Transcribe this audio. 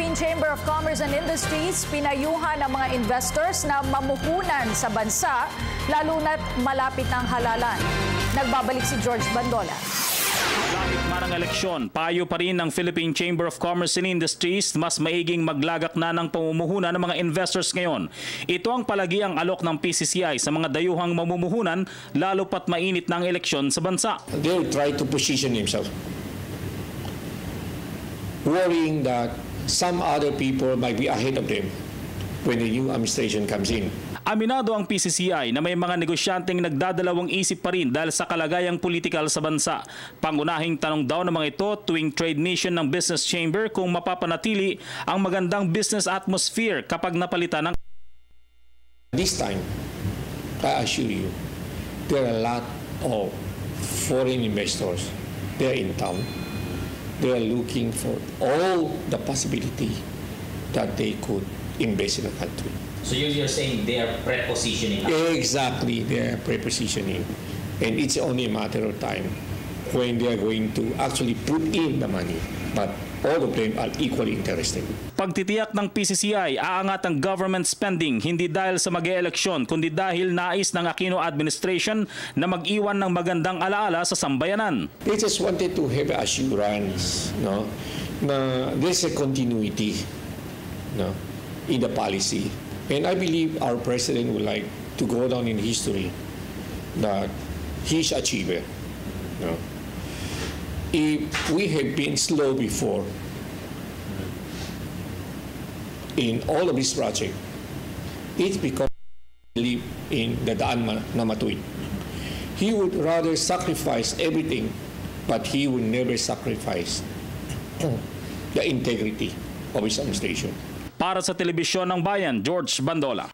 Philippine Chamber of Commerce and Industries pinayuhan ng mga investors na mamuhunan sa bansa lalo na't malapit ng halalan. Nagbabalik si George Bandola. Malapit man ang eleksyon, payo pa rin ng Philippine Chamber of Commerce and Industries mas maiging maglagak na ng pamumuhunan ng mga investors ngayon. Ito ang palagiang alok ng PCCI sa mga dayuhang mamumuhunan lalo pat mainit ng eleksyon sa bansa. They'll try to position themselves, worrying that some other people might be ahead of them when the new administration comes in. Aminado ang PCCI na may mga negosyanteng nagdadalawang isip pa rin dahil sa kalagayang politikal sa bansa. Pangunahing tanong daw ng mga ito tuwing trade mission ng Business Chamber kung mapapanatili ang magandang business atmosphere kapag napalitan ng... This time, I assure you, there are a lot of foreign investors. They're in town. They are looking for all the possibility that they could invest in the country. So you're saying they are pre-positioning? Exactly, they are pre-positioning. And it's only a matter of time when they are going to actually put in the money. But all of them are equally interested. Pagtitiyak ng PCCI, aangat ang government spending hindi dahil sa mag-e-eleksyon kundi dahil nais ng Aquino administration na mag-iwan ng magandang alaala sa sambayanan. They just wanted to have assurance, no, na there's a continuity, no, in the policy. And I believe our president would like to go down in history that he's an achiever. No? If we have been slow before in all of this project, it's because he believe in the Daan na Matuwid. He would rather sacrifice everything, but he would never sacrifice the integrity of his administration. Para sa Telebisyon ng Bayan, George Bandola.